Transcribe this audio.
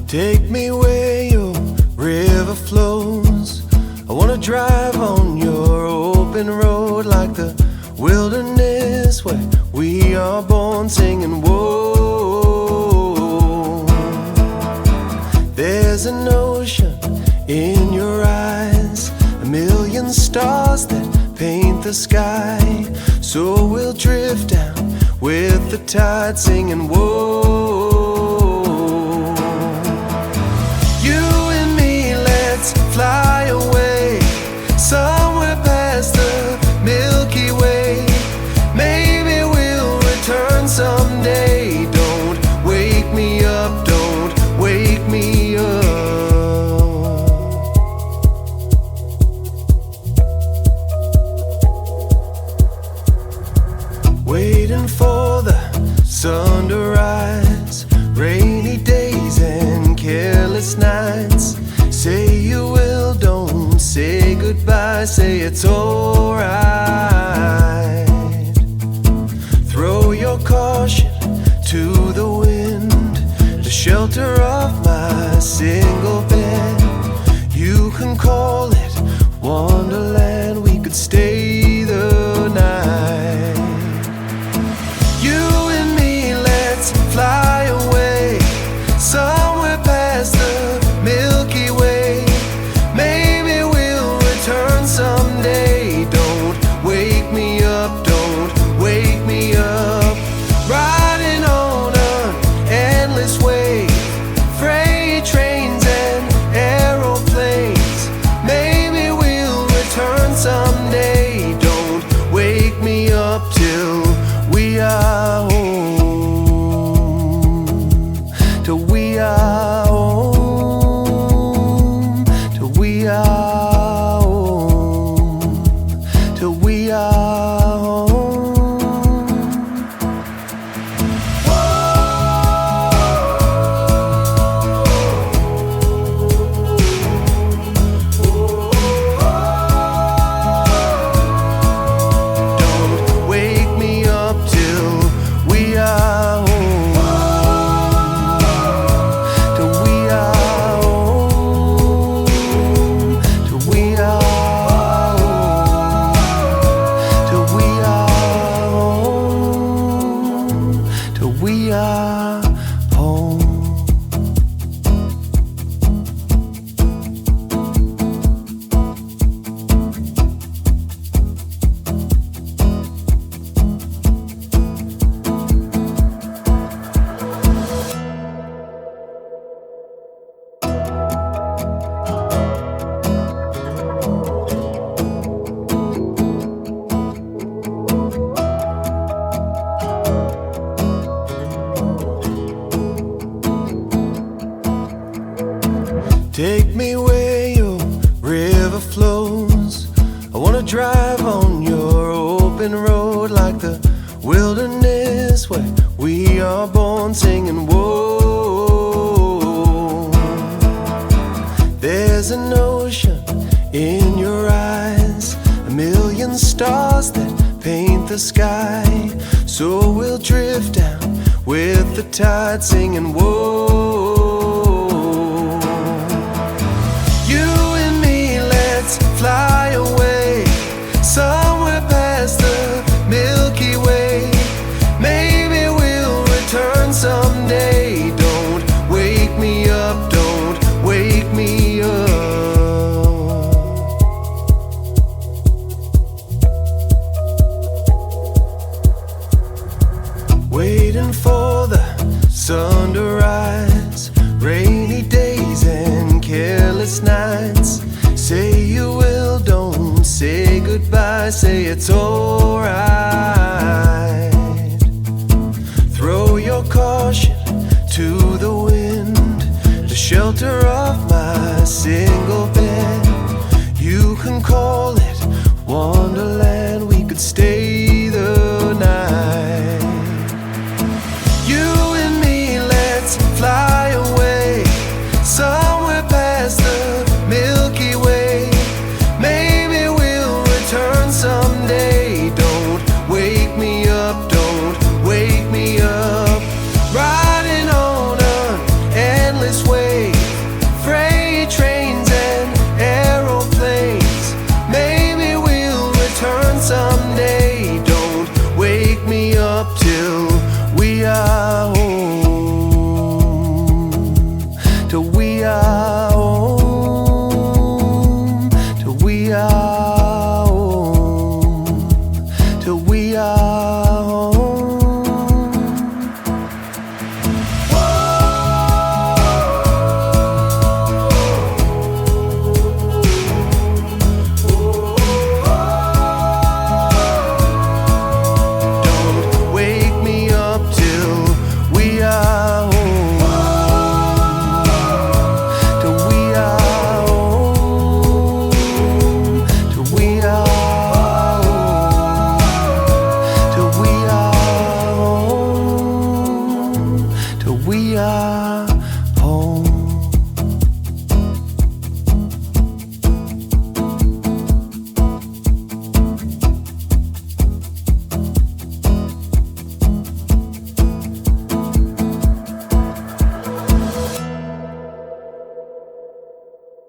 Take me where your river flows. I wanna drive on your open road like the wilderness where we are born, singing whoa. There's an ocean in your eyes, a million stars that paint the sky. So we'll drift down with the tide, singing whoa. Fly away somewhere past the Milky Way. Maybe we'll return someday. Don't wake me up, don't wake me up. Waiting for the sun to rise, rainy days and careless nights. Say you will, don't say goodbye, say it's alright. Throw your caution to the wind, the shelter of my single bed. You can call it Wonderland, we could stay the night. You and me, let's fly away somewhere past the Milky Way. Maybe we'll return someday. Don't wake me up, don't wake me up. Riding on an endless wave, freight trains and aeroplanes. Maybe we'll return someday. Don't wake me up till we are home, till we are home. We are home, till we are home. Don't wake me up till we are home, till we are we are home. Take me where your river flows. I wanna drive on your open road like the wilderness where we are born, singing whoa. There's an ocean in your eyes, a million stars that paint the sky. So we'll drift down with the tide, singing whoa. Fly away somewhere past the Milky Way. Maybe we'll return someday. Don't wake me up, don't wake me up. Waiting for the sun to rise, rainy days and careless nights. Say you will, don't say goodbye, say it's alright. Throw your caution to the wind, the shelter of my single bed. You can call it Wonderland, we could stay